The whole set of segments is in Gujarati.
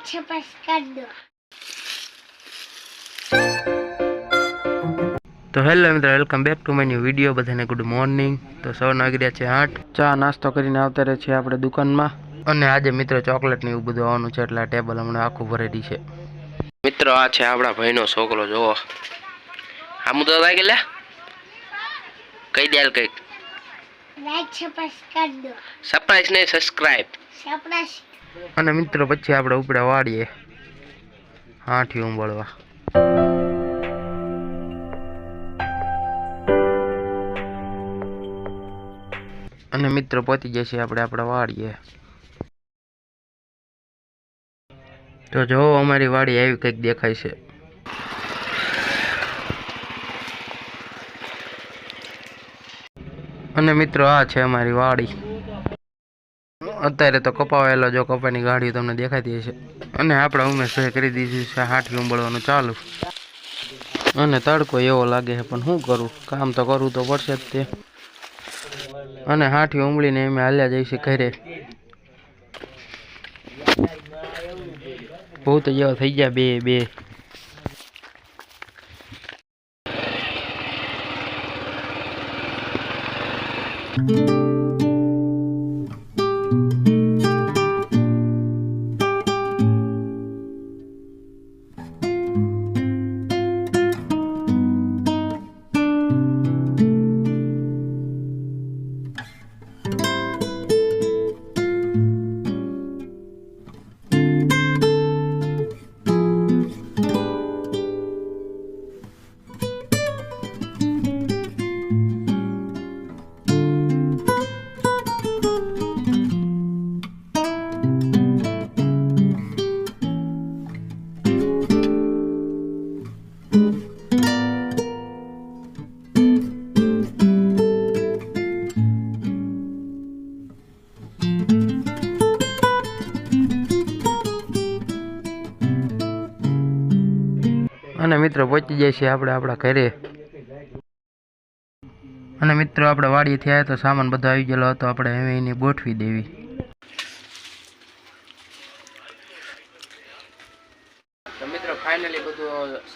છપાસ કરી દો। તો હેલો મિત્રો, welcome back to my new video. બધાને ગુડ મોર્નિંગ। તો સવારના વાગી રહ્યા છે 8। ચા નાસ્તો કરીને આવતા રહે છે આપણે દુકાનમાં। અને આજે મિત્રો ચોકલેટ ને એવું બધું આવવાનું છે, એટલે આ ટેબલ હમણાં આખું ભરેલી છે। મિત્રો આ છે આપણા ભાઈનો છોકરો, જોવો આમ તો લાગે લે કઈ દેલ કઈ લાઈક છપાસ કરી દો। સરપ્રાઈઝ ને સબસ્ક્રાઇબ। સરપ્રાઈઝ। અને મિત્રો પછી આપણે ઉપડે વાડીએ હાથી ઉંબળવા। અને મિત્રો પહોંચી જશે આપણે આપણા વાડીએ। તો જો અમારી વાડી આવી કંઈક દેખાય છે। અને મિત્રો આ છે અમારી વાડી। અત્યારે તો કપાવેલો, જો કપાની ગાડીઓ તમને દેખાતી હશે। અને આપણે ઉમેશભાઈ કરી દીધું છે હાથી ઉંબળવાનું ચાલુ। અને તડકો એવો લાગે છે, પણ શું કરું, કામ તો કરવું તો પડશે જ તે। અને હાથી ઉંબળીને અમે હાલ્યા જઈશું ઘરે। બહુ તો જેવા થઈ ગયા બે। અને મિત્રો પહોંચી જાય છે આપણે આપણા ઘરે। અને મિત્રો આપણે વાડીએથી આવ્યા તો સામાન બધો આવી ગયેલો હતો, આપણે હવે એને ગોઠવી દેવી। તો મિત્રો ફાઇનલી બધો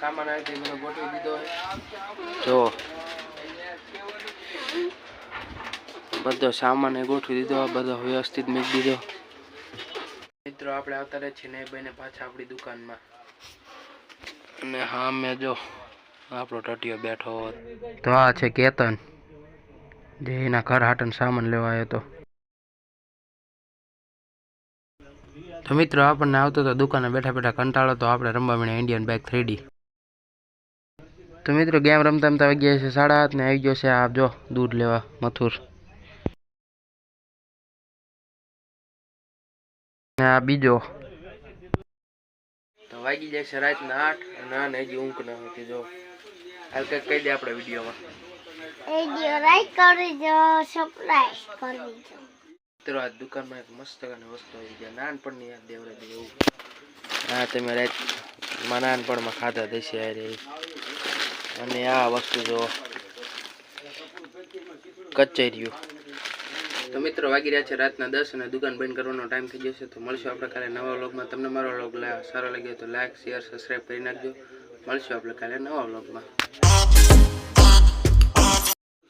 સામાન આવી બધો ગોઠવી દીધો જો બધો સામાન ગોઠવી દીધો, બધો વ્યવસ્થિત મૂકી દીધો। મિત્રો આપણે આવતા રહે છીએ ને બને પાછા આપણી દુકાનમાં। અને હા મેં જો આપણો ટટીયો બેઠો હોત તો આ છે કેતન, જે એના ઘર હાટન સામાન લેવા આવ્યો હતો। તો મિત્રો આપણને આવતો તો દુકાને બેઠા બેઠા કંટાળો, તો આપણે રમવા માંડ્યા ઇન્ડિયન બાઇક 3D। તો મિત્રો ગેમ રમતા રમતા વાગી ગયા છે 7:30 ને આવી ગયો છે આ જો દૂધ લેવા મથુર। ને આ બીજો તો વાગી જાય છે રાતના 8 અને આને હજી ઊંઘ ન હતી। જો હાલ કંઈક કહી દે આપણે વિડીયોમાં। વિડિયો લાઈક કરી દો, સબસ્ક્રાઇબ કરી દો। મિત્રો આ દુકાનમાં એક મસ્ત વસ્તુ આવી ગયા, નાનપણની યાદ દેવડે એવું। હા તમે રાતમાં નાનપણમાં ખાધા દેશે યાર। અને આ વસ્તુ જો કચેરીઓ। તો મિત્રો વાગી રહ્યા છે રાતના 10 અને દુકાન બંધ કરવાનો ટાઈમ થઈ જશે। તો મળશું આપણે કાલે નવા વ્લોગમાં। તમને મારો વ્લોગ સારો લાગ્યો તો લાઈક શેર સબસ્ક્રાઈબ કરી નાખજો। મળશું આપણે કાલે નવા વ્લોગમાં।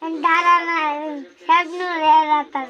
અંધારાના સાહેબનું રહેતા